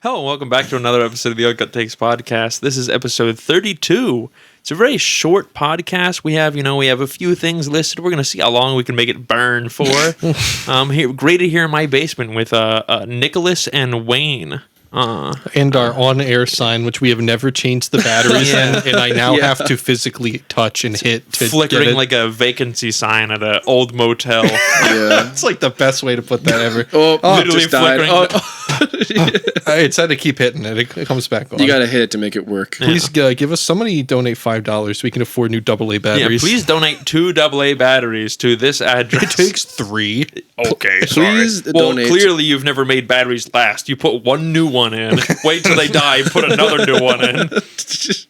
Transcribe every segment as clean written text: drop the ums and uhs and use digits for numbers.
Hello and welcome back to another episode of the Uncut Takes Podcast. This is episode 32. It's a very short podcast. We have a few things listed. We're going to see how long we can make it burn for. Graded here in my basement with Nicholas and Wayne. And our on-air sign, which we have never changed the batteries in, and I now have to physically touch and hit to flickering get it. like a vacancy sign at an old motel. Yeah, It's like the best way to put that ever. Literally just died. flickering. I had to keep hitting it. It comes back on. You gotta hit it to make it work. Please give us somebody donate $5 so we can afford new AA batteries. Yeah, please donate 2 AA batteries to this address. It takes 3. Okay, sorry. Please Well, donate. clearly you've never made batteries last. You put one new one in, wait till they die, put another new one in.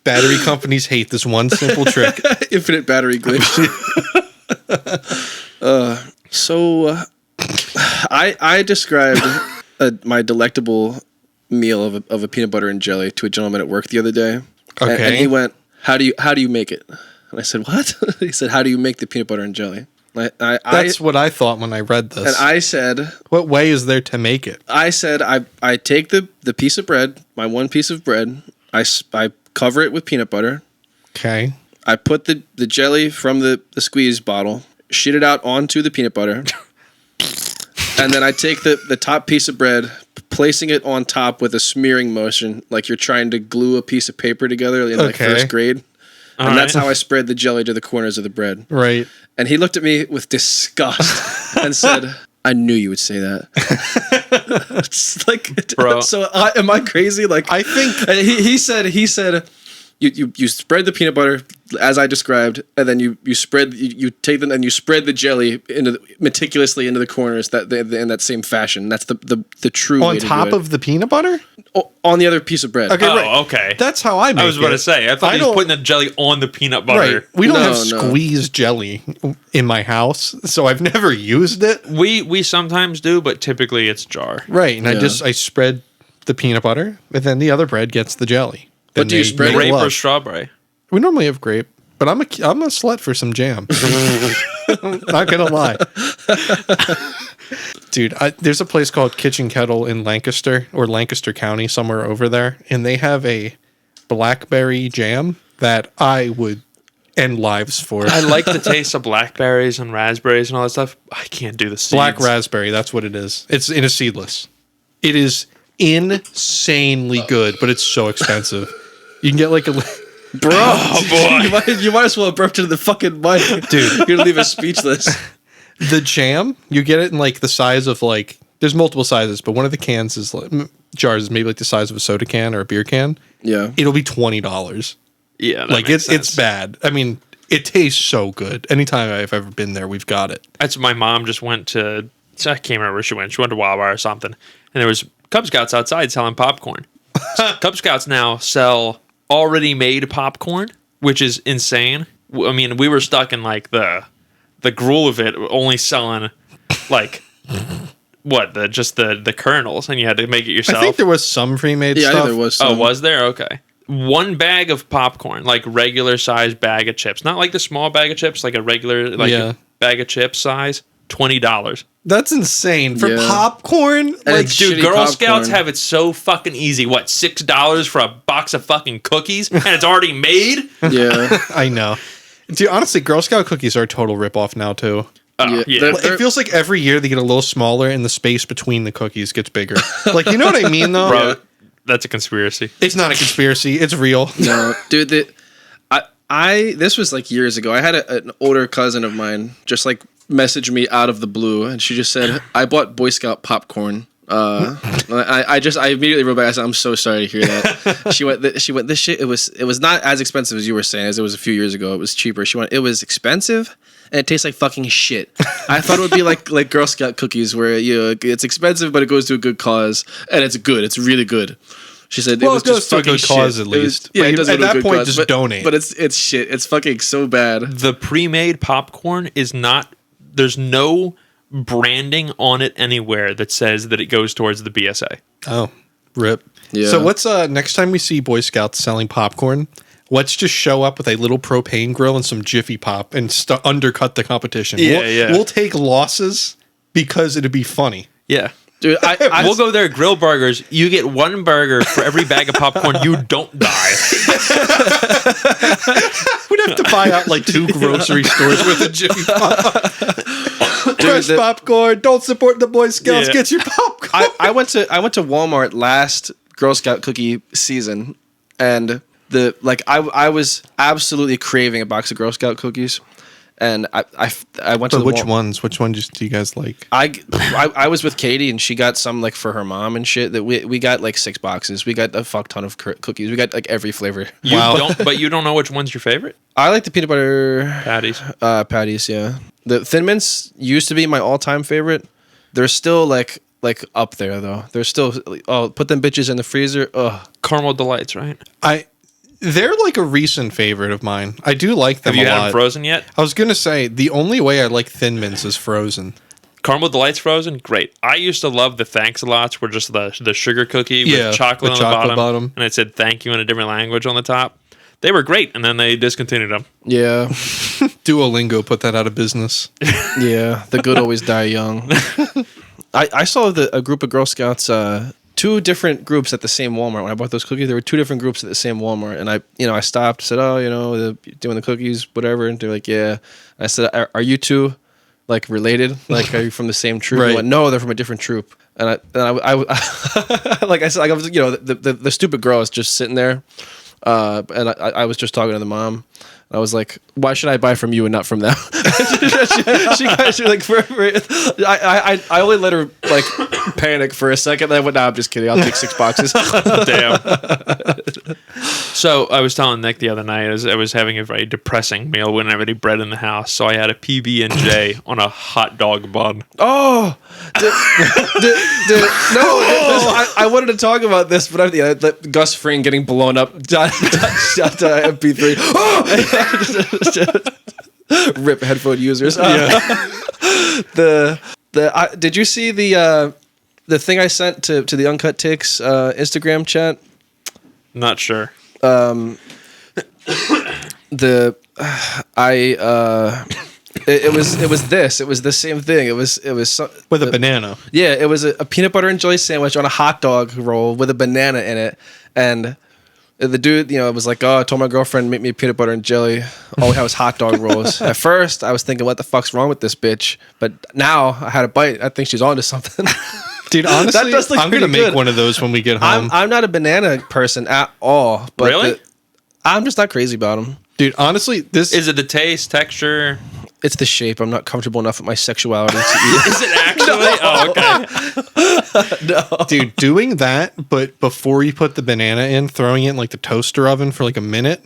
Battery companies hate this one simple trick. Infinite battery glitch. I described my delectable meal of a peanut butter and jelly to a gentleman at work the other day. Okay. And he went, how do you make it? And I said, what? He said, how do you make the peanut butter and jelly? That's what I thought when I read this. And I said, what way is there to make it? I said, I take the piece of bread, my one piece of bread, I cover it with peanut butter. Okay. I put the jelly from the squeeze bottle, shit it out onto the peanut butter, and then I take the top piece of bread, placing it on top with a smearing motion, like you're trying to glue a piece of paper together in like first grade. And that's how I spread the jelly to the corners of the bread. Right. And he looked at me with disgust and said, I knew you would say that. It's like, Bro. So am I crazy? Like, I think and he said you spread the peanut butter as I described, and then you take them and you spread the jelly meticulously into the corners in that same fashion. That's the true on way to top do it. of the peanut butter? On the other piece of bread. Okay, Oh, right. okay. That's how I make it. I was about to say, I thought he was putting the jelly on the peanut butter. Right. We don't No, have no. squeezed jelly in my house, so I've never used it. We sometimes do, but typically it's jar. Right, and Yeah. I spread the peanut butter, and then the other bread gets the jelly. Then What do you they spread? make Grape or love. strawberry? We normally have grape, but I'm a slut for some jam. I'm not gonna lie, dude. There's a place called Kitchen Kettle in Lancaster or Lancaster County, somewhere over there, and they have a blackberry jam that I would end lives for. I like the taste of blackberries and raspberries and all that stuff. I can't do the seeds. Black raspberry, that's what it is. It's in a seedless. It is insanely good, but it's so expensive. You can get like a... Bro, you might as well have burped into the fucking mic. Dude, you're gonna leave us speechless. The jam, you get it in like the size of like... There's multiple sizes, but one of the cans is like... Jars is maybe like the size of a soda can or a beer can. Yeah. It'll be $20. Yeah, that Like makes it's sense. bad. I mean, it tastes so good. Anytime I've ever been there, we've got it. That's my mom just went to... I can't remember where she went. She went to Wawa or something. And there was Cub Scouts outside selling popcorn. Cub Scouts now sell already made popcorn, which is insane. I mean, we were stuck in like the gruel of it, only selling like the kernels, and you had to make it yourself. I think there was some pre-made Yeah, I stuff. think there was Oh, some. was there? Okay. One bag of popcorn, like regular size bag of chips, not like the small bag of chips, like a regular a bag of chips size. $20. That's insane. For Yeah. popcorn? And Like, it's Dude, shitty Girl popcorn. Scouts have it so fucking easy. What, $6 for a box of fucking cookies? And it's already made? Yeah. I know. Dude, honestly, Girl Scout cookies are a total ripoff now, too. Oh, yeah. They're- It feels like every year they get a little smaller and the space between the cookies gets bigger. Like, you know what I mean, though? Bro, that's a conspiracy. It's not a conspiracy. It's real. No, dude, this was like years ago. I had an older cousin of mine just like message me out of the blue, and she just said, I bought Boy Scout popcorn. I immediately wrote back. I said, I'm so sorry to hear that. She went, this shit, it was not as expensive as you were saying, as it was a few years ago. It was cheaper. She went, it was expensive and it tastes like fucking shit. I thought it would be like Girl Scout cookies where it's expensive, but it goes to a good cause, and it's good. It's really good. She said Well, it was it goes just to a fucking good cause, shit. at least. Yeah, Like, it does at go to a that good point, cause, just but, donate. But it's shit. It's fucking so bad. The pre-made popcorn is not... There's no branding on it anywhere that says that it goes towards the BSA. Oh, rip. Yeah. So what's next time we see Boy Scouts selling popcorn, let's just show up with a little propane grill and some Jiffy Pop and undercut the competition. Yeah. We'll take losses because it'd be funny. Yeah. Dude, We'll go there. Grill burgers. You get one burger for every bag of popcorn. You don't die. We'd have to buy out like 2 grocery stores with a Jiffy Pop. Fresh popcorn. Don't support the Boy Scouts. Yeah. Get your popcorn. I went to Walmart last Girl Scout cookie season, and I was absolutely craving a box of Girl Scout cookies, and I went to the which ones? Which ones do you guys like? I was with Katie, and she got some like for her mom and shit. That we got like 6 boxes. We got a fuck ton of cookies. We got like every flavor. But you don't know which one's your favorite? I like the peanut butter Patties. patties. Yeah, the Thin Mints used to be my all-time favorite. They're still like up there though. They're still put them bitches in the freezer. Ugh. Caramel Delights, right? They're like a recent favorite of mine. I do like them Have you a had lot. them frozen yet? I was gonna say the only way I like Thin Mints is frozen. Caramel Delights frozen, great. I used to love the Thanks-a-Lots, were just the sugar cookie with chocolate on the bottom, and it said thank you in a different language on the top. They were great, and then they discontinued them. Yeah. Duolingo put that out of business. Yeah, the good always die young. I saw a group of Girl Scouts, 2 different groups at the same Walmart. When I bought those cookies, there were 2 different groups at the same Walmart, and I stopped, said, doing the cookies, whatever, and they're like, yeah. I said, are you 2 like related? Like, are you from the same troop? Right. They went, no, they're from a different troop. And I like I said, like I was, the stupid girl was just sitting there. And I was just talking to the mom. I was like, why should I buy from you and not from them? she like, I only let her like panic for a second. Then I went, nah, I'm just kidding. I'll take 6 boxes. Damn. So I was telling Nick the other night, I was having a very depressing meal. We didn't have any bread in the house. So I had a PB&J on a hot dog bun. Oh, I wanted to talk about this, but Gus Fring getting blown up. MP3. Rip headphone users. Did you see the thing I sent to the Uncut Takes Instagram chat? Not sure. It was the same thing. It was With a banana. Yeah, it was a peanut butter and jelly sandwich on a hot dog roll with a banana in it, and the dude, was like, oh, I told my girlfriend make me peanut butter and jelly. All we had was hot dog rolls. At first, I was thinking, what the fuck's wrong with this bitch? But now I had a bite. I think she's onto something. Dude, honestly, That does look I'm gonna pretty make good. one of those when we get home. I'm not a banana person at all. But Really? I'm just not crazy about them. Dude, honestly, this Is it the taste, texture? It's the shape. I'm not comfortable enough with my sexuality to eat. Is it actually? Oh, okay. No. dude, doing that, but before you put the banana in, throwing it in like the toaster oven for like a minute,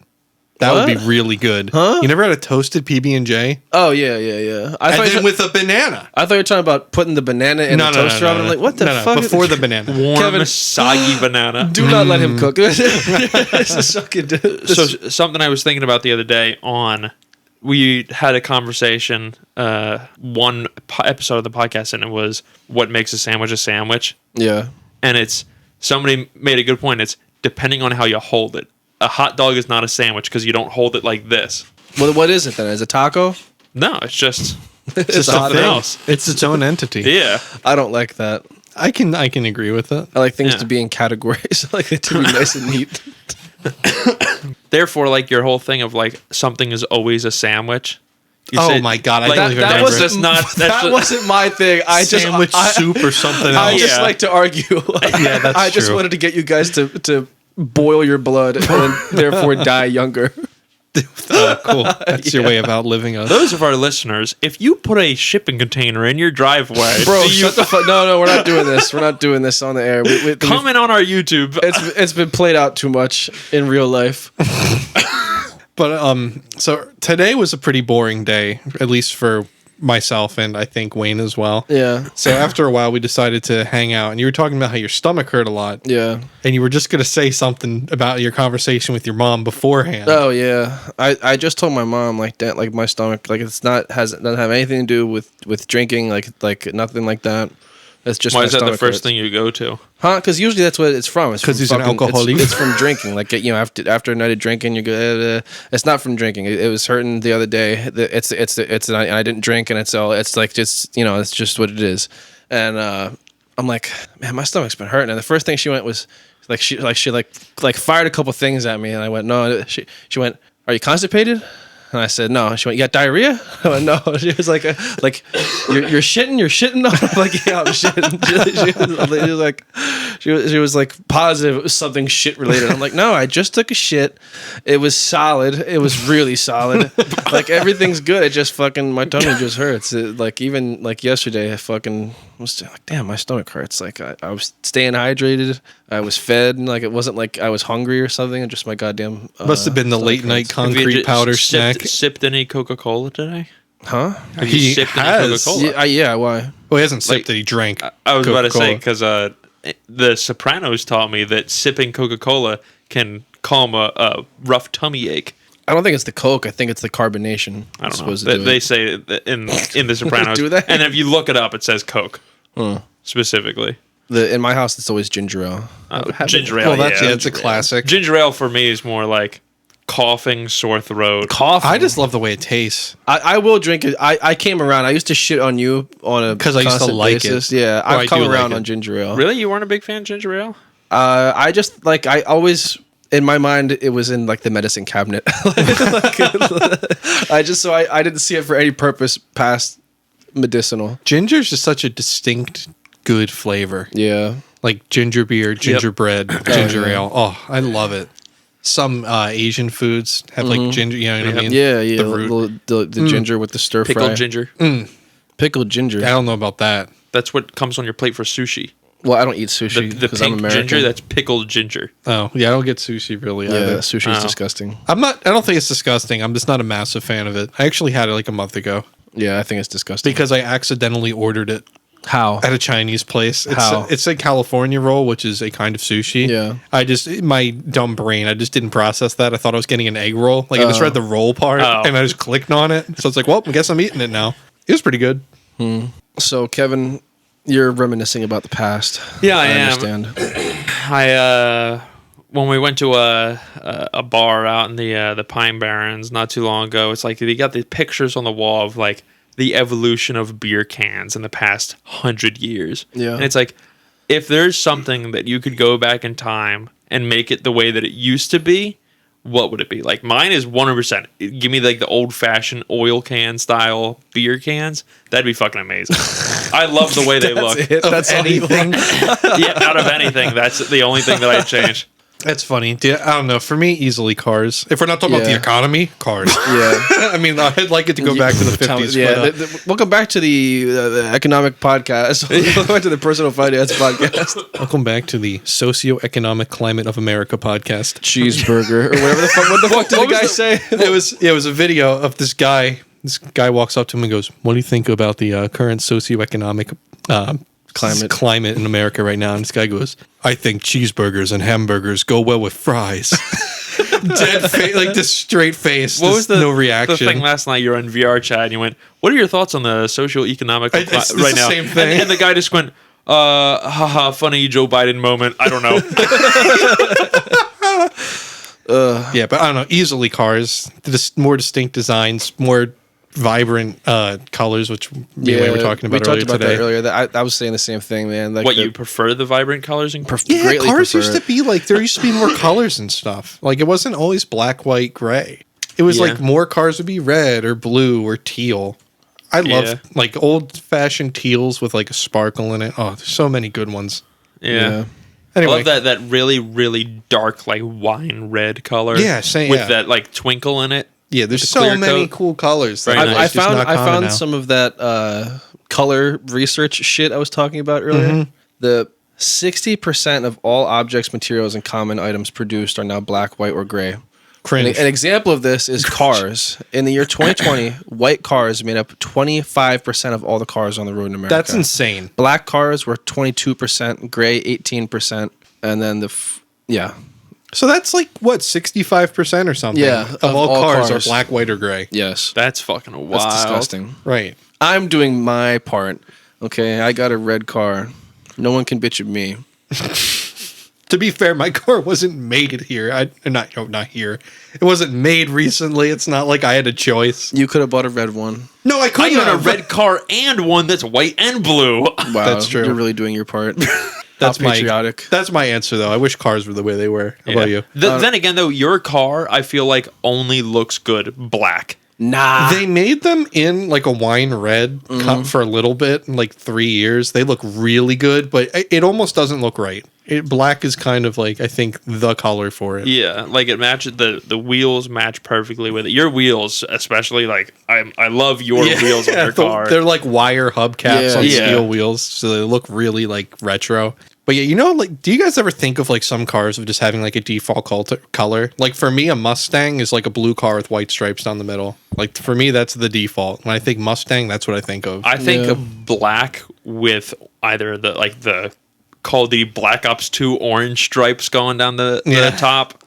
that would be really good. Huh? You never had a toasted PB&J? Oh yeah. And then with a banana. I thought you were talking about putting the banana in the toaster oven. I'm like, what the fuck? Before the banana. Warm, Kevin- soggy banana. Do not let him cook. This is fucking. So something I was thinking about the other day we had a conversation, one episode of the podcast, and it was what makes a sandwich. Yeah. And somebody made a good point. It's depending on how you hold it. A hot dog is not a sandwich because you don't hold it like this. Well, what is it then? Is it taco? No, it's just It's something else. It's its own entity. Yeah. I don't like that. I can agree with it. I like things Yeah. to be in categories. I like it to be nice and neat. Therefore, like your whole thing of like something is always a sandwich. You Oh say- my God, I like, don't even that remember. was just not. That's That just, wasn't my thing. Sandwich soup or something I else. just Yeah. like to argue. Yeah, that's I just true. wanted to get you guys to boil your blood and therefore die younger. Cool. That's your way of outliving us. those of our listeners, if you put a shipping container in your driveway, Bro, do you shut the fuck. No, we're not doing this. We're not doing this on the air. comment on our YouTube. It's been played out too much in real life. But so today was a pretty boring day, at least for myself and I think Wayne as well. Yeah. So after a while, we decided to hang out, and you were talking about how your stomach hurt a lot, Yeah. and you were just going to say something about your conversation with your mom beforehand. Oh yeah. I just told my mom like that, like my stomach, like doesn't have anything to do with drinking, like nothing like that. It's just Why my is that the stomach first hurts. thing you go to? Huh? Because usually that's what it's from. It's 'Cause from he's an fucking- alcoholic? It's from drinking. Like after a night of drinking, you go. It's not from drinking. It was hurting the other day. It's and I didn't drink, and it's like just it's just what it is. And I'm like, man, my stomach's been hurting. And the first thing she went was she fired a couple things at me, and I went, no. She went, are you constipated? And I said, no. She went, you got diarrhea? I went, no. She was like, you're shitting? You're shitting? I'm like, yeah, I'm shitting. She was like positive it was something shit related. I'm like, no, I just took a shit. It was solid. It was really solid. Like, everything's good. It just fucking, my tummy just hurts. Even yesterday, I fucking was like, damn, my stomach hurts. Like, I was staying hydrated. I was fed. And, like, it wasn't like I was hungry or something. And just my goddamn. Must have been the late night concrete powder snack. Sipped any Coca-Cola today? Huh? Have you sipped any Coca-Cola? Yeah, why? Well, he hasn't sipped it. He drank. I was Coca-Cola. about to say, because the Sopranos taught me that sipping Coca-Cola can calm a rough tummy ache. I don't think it's the Coke. I think it's the carbonation. I don't know. They say that in the Sopranos. Do they? And if you look it up, it says Coke specifically. In my house, it's always ginger ale. Ginger ale, It's a classic. Ginger ale for me is more like coughing, sore throat. Coughing. I just love the way it tastes. I will drink it. I came around. I used to shit on you on a because I used to like basis. it. Yeah, I I've come do around like on ginger ale. Really? You weren't a big fan of ginger ale? I just I always in my mind it was in like the medicine cabinet. I didn't see it for any purpose past medicinal. Ginger's just such a distinct, good flavor. Yeah, like ginger beer, gingerbread, ginger ale. Oh, I love it. Some Asian foods have like ginger. You know what I mean? Yeah. The root. The ginger with the stir fry. Pickled ginger. Pickled ginger. I don't know about that. That's what comes on your plate for sushi. Well, I don't eat sushi The because I'm pink American. ginger, that's pickled ginger. Oh, yeah, I don't get sushi really. Yeah, either. sushi is disgusting. I don't think it's disgusting. I'm just not a massive fan of it. I actually had it like a month ago Yeah, I think it's disgusting. because I accidentally ordered it How? at a Chinese place. How? It's a California roll, which is a kind of sushi. Yeah. My dumb brain, I just didn't process that. I thought I was getting an egg roll. Like I just read the roll part and I just clicked on it. So it's like, well, I guess I'm eating it now. It was pretty good. So, Kevin, you're reminiscing about the past. Yeah, I am. I when we went to a bar out in the Pine Barrens not too long ago, it's like they got the pictures on the wall of like the evolution of beer cans in the past 100 years. Yeah. And it's like, if there's something that you could go back in time and make it the way that it used to be, what would it be? Like, mine is 100%. Give me like the old fashioned oil can style beer cans. That'd be fucking amazing. I love the way they look. That's anything. Yeah, out of anything, that's the only thing that I'd change. That's funny. I don't know. For me, easily cars. If we're not talking about the economy, cars. Yeah. I mean, I'd like it to go back to the 50s. Yeah. But, Welcome back to the economic podcast. Welcome back to the personal finance podcast. welcome back to the socioeconomic climate of America podcast. Cheeseburger or whatever the fuck. What the fuck did the guy say? It was a video of this guy. This guy walks up to him and goes, "What do you think about the current socioeconomic climate in America right now?" And this guy goes, "I think cheeseburgers and hamburgers go well with fries." Dead face, like this straight face. What was no reaction? The thing last night? You were in VR chat and you went, "What are your thoughts on the socioeconomic It's right the now?" same thing. And the guy just went, haha, funny Joe Biden moment. I don't know. Yeah, but I don't know. Easily cars, more distinct designs, more vibrant colors, which we were talking about earlier today. That earlier. I was saying the same thing, man. Like You prefer the vibrant colors? Yeah, cars used to be like, there used to be more colors and stuff. Like, it wasn't always black, white, gray. It was like more cars would be red or blue or teal. I love like old fashioned teals with like a sparkle in it. Oh, there's so many good ones. Yeah. Anyway. I love that really, really dark, like wine red color. Yeah, same. With that like twinkle in it. Yeah, there's the so clear many coat. cool colors. Very nice. I found some of that color research shit I was talking about earlier. Mm-hmm. The 60% of all objects, materials, and common items produced are now black, white, or gray. Cringe. An example of this is cars. In the year 2020, white cars made up 25% of all the cars on the road in America. That's insane. Black cars were 22%, gray 18%, and then So that's like what, 65% or something? Yeah, of all cars are black, white, or gray. Yes. That's fucking wild. That's disgusting. Right. I'm doing my part. Okay, I got a red car. No one can bitch at me. To be fair, my car wasn't made here. Not here. It wasn't made recently. It's not like I had a choice. You could have bought a red one. No, I I couldn't own a have. red car and one that's white and blue. Wow, That's true. You're really doing your part. That's How patriotic. That's my answer, though. I wish cars were the way they were. How about you? Then again, though, your car, I feel like, only looks good black. Nah. They made them in like a wine red cut for a little bit in like 3 years. They look really good, but it almost doesn't look right. Black is kind of like, I think, the color for it. Yeah, like it matches the wheels match perfectly with it. Your wheels, especially, like I love your wheels on your car. They're like wire hubcaps on Yeah. steel wheels, so they look really like retro. But yeah, like, do you guys ever think of like some cars of just having like a default color? Like for me, a Mustang is like a blue car with white stripes down the middle. Like for me, that's the default. When I think Mustang, that's what I think of. I think black with either the called the Black Ops 2 orange stripes going down the top,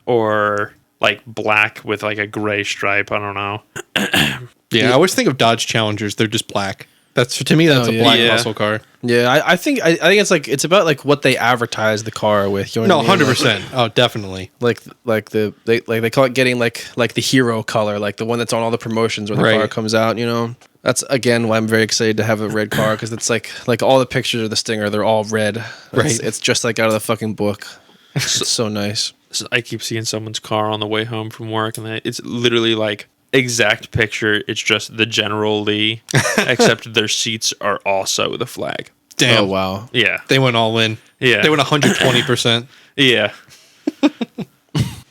or like black with like a gray stripe. I don't know. I always think of Dodge Challengers. They're just black. That's to me. That's a black muscle car. Yeah, I think it's like it's about like what they advertise the car with. You know what I mean? 100%. Oh, definitely. Like they call it getting like the hero color, like the one that's on all the promotions when the car comes out. You know, that's again why I'm very excited to have a red car, because it's like all the pictures of the Stinger, they're all red. It's just like out of the fucking book. It's so nice. So I keep seeing someone's car on the way home from work, and it's literally like exact picture. It's just the General Lee, except their seats are also the flag. Damn. Oh wow. Yeah, They went all in. Yeah. They went 120%. yeah.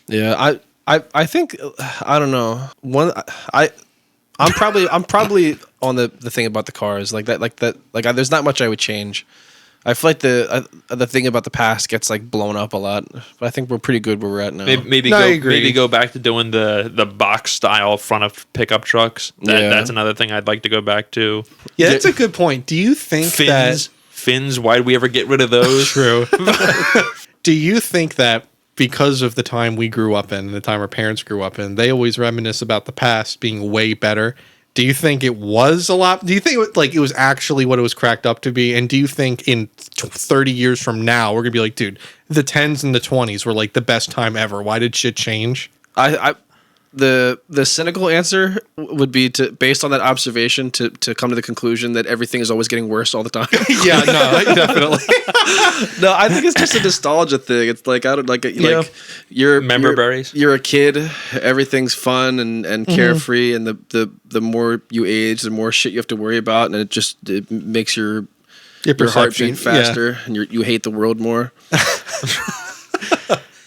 Yeah, I think I don't know. I'm probably on the thing about the cars like that. There's not much I would change. I feel like the thing about the past gets like blown up a lot, but I think we're pretty good where we're at now. Maybe go back to doing the box style front of pickup trucks. That's another thing I'd like to go back to. Yeah, that's a good point. Do you think Fins? Why did we ever get rid of those? True. Do you think that because of the time we grew up in and the time our parents grew up in, they always reminisce about the past being way better? Do you think it was a lot? Do you think it was actually what it was cracked up to be? And do you think in 30 years from now, we're going to be like, dude, the 10s and the 20s were like the best time ever. Why did shit change? The cynical answer would be based on that observation to come to the conclusion that everything is always getting worse all the time. Yeah, no, definitely. No, I think it's just a nostalgia thing. It's like you're a kid, everything's fun and carefree, and the more you age, the more shit you have to worry about, and it makes your heart beat faster, and you hate the world more.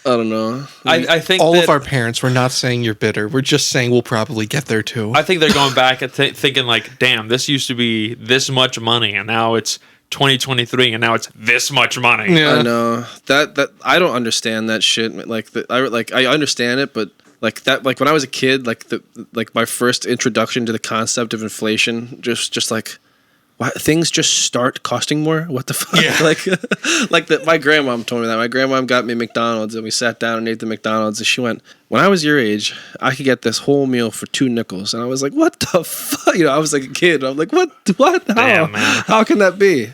I don't know. I think all of our parents, we're not saying you're bitter. We're just saying we'll probably get there too. I think they're going back and thinking like, damn, this used to be this much money, and now it's 2023, and now it's this much money. Yeah. I know that I don't understand that shit. I understand it, but when I was a kid, my first introduction to the concept of inflation, just like. Why, things just start costing more? What the fuck? Yeah. My grandma told me that. My grandma got me McDonald's, and we sat down and ate the McDonald's, and she went, when I was your age, I could get this whole meal for 2 nickels. And I was like, what the fuck? I was like a kid. I'm like, what? How? Damn, man. How can that be?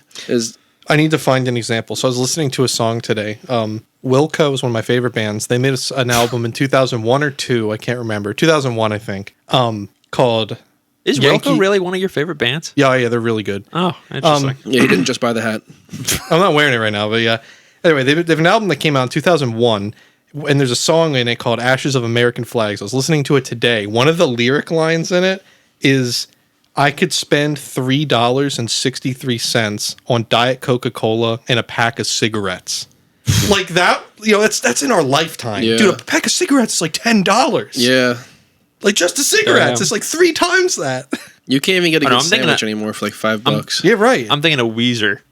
I need to find an example. So I was listening to a song today. Wilco is one of my favorite bands. They made an album in 2001 or 2. I can't remember. 2001, I think. Called... Is Wilco really one of your favorite bands? Yeah, they're really good. Oh, interesting. Yeah, he didn't just buy the hat. I'm not wearing it right now, but yeah. Anyway, they have an album that came out in 2001, and there's a song in it called Ashes of American Flags. I was listening to it today. One of the lyric lines in it is, I could spend $3.63 on Diet Coca-Cola and a pack of cigarettes. Like that, that's in our lifetime. Yeah. Dude, a pack of cigarettes is like $10. Yeah. Like just the cigarettes, it's like 3 times that. You can't even get a good I'm thinking sandwich anymore for like $5. Yeah, right. I'm thinking of Weezer.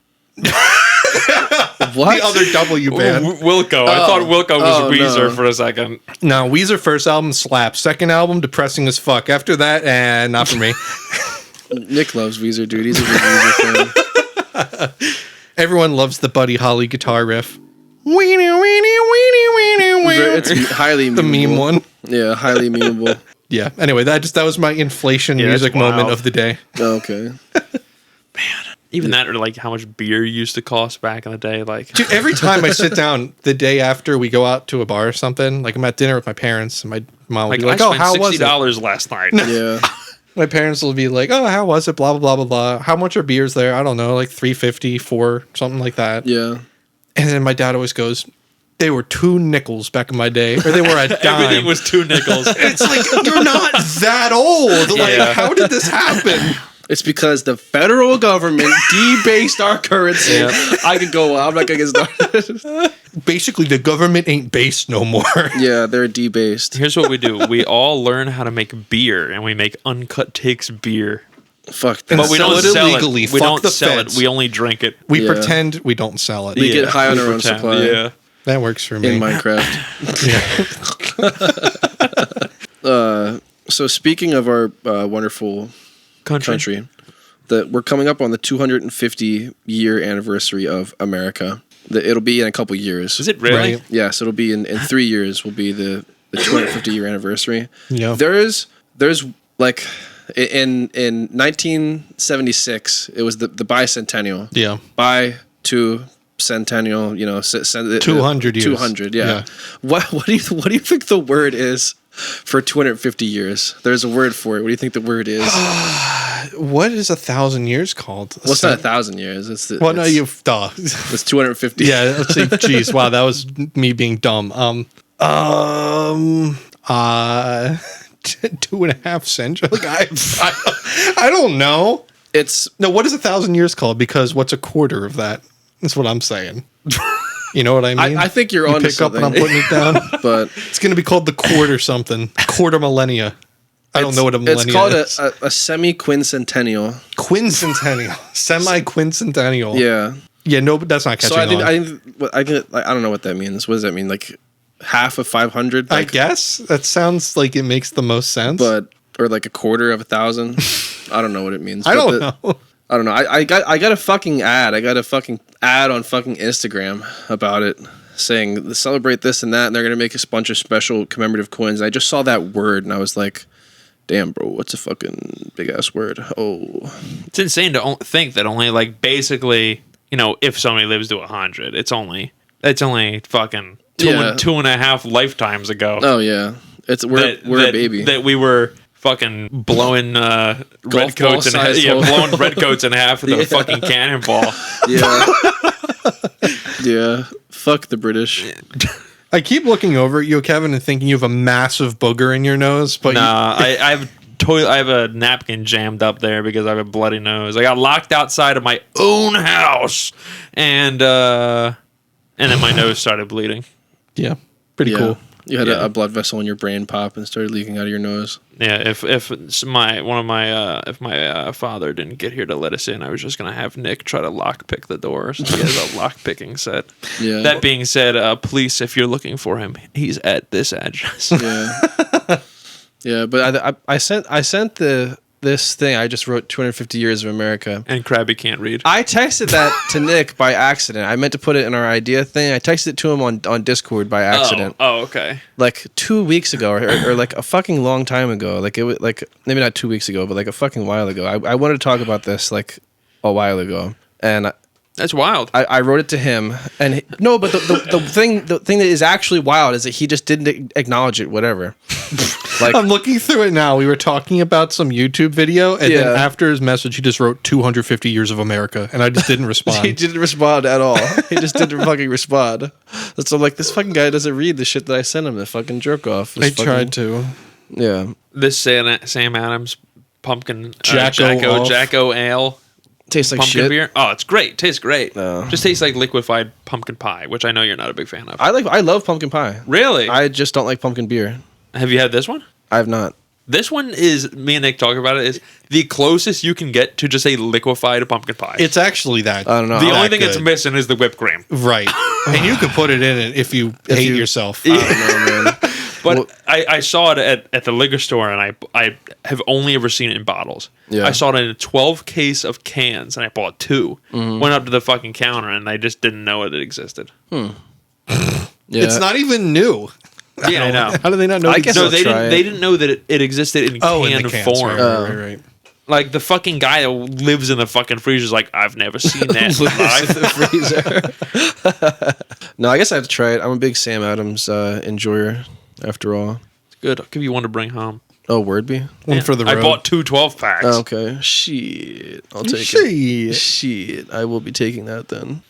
What? The other W band. Wilco. I thought Wilco was Weezer for a second. No, Weezer first album slaps. Second album depressing as fuck. After that, not for me. Nick loves Weezer, dude. He's a big Weezer fan. Everyone loves the Buddy Holly guitar riff. Weenie, weenie, weenie, weenie, weenie. It's highly the memeable. meme one. Yeah, highly memeable. Yeah. Anyway, that was my inflation music moment of the day. Okay. Man. Even that, or like how much beer used to cost back in the day. Like, Dude, every time I sit down the day after we go out to a bar or something, like I'm at dinner with my parents and my mom will be like, I "Oh, spent how was it?" $60 last night. Yeah. My parents will be like, "Oh, how was it?" Blah blah blah blah blah. How much are beers there? I don't know, like $3.50, $4, something like that. Yeah. And then my dad always goes, "They were 2 nickels back in my day, or they were a dime." Everything was 2 nickels. It's like you're not that old. Like, Yeah. how did this happen? It's because the federal government debased our currency. Yeah. I could go on. I'm not going to get started. Basically, the government ain't based no more. Yeah, they're debased. Here's what we do: we all learn how to make beer, and we make Uncut Takes beer. Fuck that. But we sell don't it sell illegally. it. We Fuck don't the sell feds. it. We only drink it. We Yeah. pretend we don't sell it. We get high on our own pretend. supply. Yeah. That works for me. In Minecraft. So speaking of our wonderful country, that we're coming up on the 250-year anniversary of America. It'll be in a couple years. Is it really? Right. Yes, it'll be in 3 years. Will be the 250-year anniversary. Yeah. There's like in 1976, it was the bicentennial. Yeah. Bi to centennial. 200 years. 200. Yeah. Yeah. What do you think the word is for 250 years? There's a word for it. What do you think the word is? What is 1,000 years called? Well, it's not 1,000 years. Well, no, you duh. It's 250. Yeah, let's see. Jeez, wow, that was me being dumb. 2.5 centuries. Like I don't know. It's No, what is 1,000 years called? Because what's a quarter of that? That's what I'm saying. You know what I mean? I think you're you onto pick up and I'm something. putting it down. but It's going to be called the quarter something. Quarter millennia. I don't know what a millennia It's called is. a semi-quincentennial. Quincentennial. Semi-quincentennial. Yeah. Yeah, no, but that's not catching So on. I don't know what that means. What does that mean? Like half of 500? I Like, guess that sounds like it makes the most sense. or like a quarter of 1,000. I don't know what it means. I but don't know. I don't know. I got a fucking ad. I got a fucking ad on fucking Instagram about it, saying celebrate this and that, and they're gonna make a bunch of special commemorative coins. I just saw that word and I was like, damn, bro, what's a fucking big ass word? Oh, It's insane to think that only like basically, if somebody lives to 100, it's only fucking two Yeah. and 2.5 lifetimes ago. oh yeah. We're a baby. That we were fucking blowing red ball coats sized hole. blowing red coats in half with a fucking cannonball. Yeah. Yeah. Fuck the British. I keep looking over at you, Kevin, and thinking you have a massive booger in your nose, but Nah, I have a napkin jammed up there because I have a bloody nose. I got locked outside of my own house, and then my nose started bleeding. yeah, pretty Yeah. cool. You had Yeah. a blood vessel in your brain pop and started leaking out of your nose. Yeah, if my father didn't get here to let us in, I was just gonna have Nick try to lockpick the doors. He has a lockpicking set. Yeah. That being said, police, if you're looking for him, he's at this address. Yeah. Yeah, but I sent this thing. I just wrote 250 years of America. And Krabby can't read. I texted that to Nick by accident. I meant to put it in our idea thing. I texted it to him on Discord by accident. Oh, okay. Like 2 weeks ago or like a fucking long time ago. Like it was like maybe not 2 weeks ago, but like a fucking while ago. I wanted to talk about this like a while ago. And That's wild. I wrote it to him, and no, but the thing that is actually wild is that he just didn't acknowledge it. Whatever. Like I'm looking through it now. We were talking about some YouTube video, and then Yeah. after his message, he just wrote 250 years of America, and I just didn't respond. he didn't respond at all. He just didn't fucking respond. So I'm like, this fucking guy doesn't read the shit that I sent him. The fucking jerk off. I tried to. Yeah. This Sam Adams pumpkin Jacko Jacko ale Tastes like pumpkin shit. beer. Oh, it's great. Tastes great. No. Just tastes like liquefied pumpkin pie, which I know you're not a big fan of. I love pumpkin pie. Really? I just don't like pumpkin beer. Have you had this one? I have not. This one is, me and Nick talk about it, is the closest you can get to just a liquefied pumpkin pie. It's actually that. I don't know. the that only thing it's good. missing is the whipped cream. Right. And you could put it in it if you hate yourself. I don't know, man. But Well- I saw it at the liquor store, and I have only ever seen it in bottles. Yeah. I saw it in a 12 case of cans, and I bought 2. Went up to the fucking counter, and I just didn't know it existed. Yeah. It's not even new. Yeah, I know. How do they not know? I it guess No, I'll they try didn't. it. They didn't know that it existed in Oh, in canned the cans, form. right. Like the fucking guy that lives in the fucking freezer is like, I've never seen that live. No, I guess I have to try it. I'm a big Sam Adams enjoyer, after all. Good. I'll give you one to bring home. Oh, Wordby? One for the road. I bought 2 12-packs. Oh, okay. Shit. I'll take it. Shit. I will be taking that then.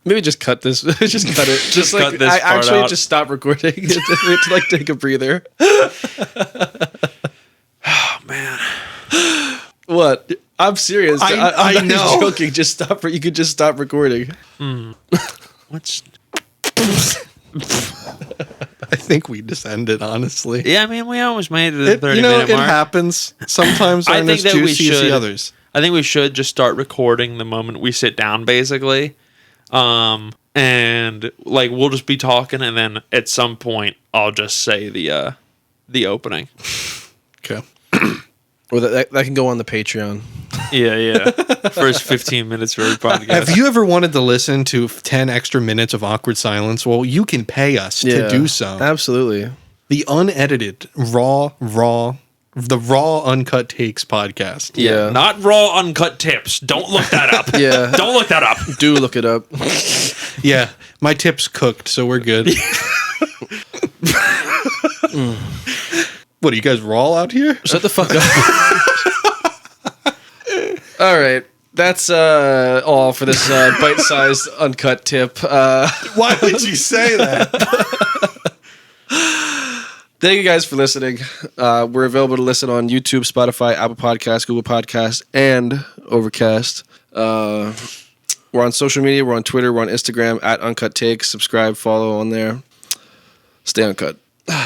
Maybe just cut this. Just cut it. Just like, cut this I part actually out. just stop recording. We have to like take a breather. Oh, man. What? I'm serious. I'm I not know. joking. Just stop. You could just stop recording. What's... I think we just ended, honestly. Yeah, I mean, we almost made it to the 30-minute it mark. happens. Sometimes I aren't think as that we juicy as should. the others. I think we should just start recording the moment we sit down, basically. And like we'll just be talking, and then at some point I'll just say the opening. Okay. Or that can go on the Patreon. Yeah. First 15 minutes for every podcast. Have you ever wanted to listen to 10 extra minutes of awkward silence? Well, you can pay us to do so. Absolutely. The unedited, raw, Uncut Takes podcast. Yeah. Not raw uncut tips. Don't look that up. Yeah. Don't look that up. Do look it up. Yeah, my tip's cooked, so we're good. What, are you guys raw out here? Shut the fuck up. All right. That's all for this bite-sized uncut tip. Why would you say that? Thank you guys for listening. We're available to listen on YouTube, Spotify, Apple Podcasts, Google Podcasts, and Overcast. We're on social media. We're on Twitter. We're on Instagram @Uncut Takes. Subscribe, follow on there. Stay uncut.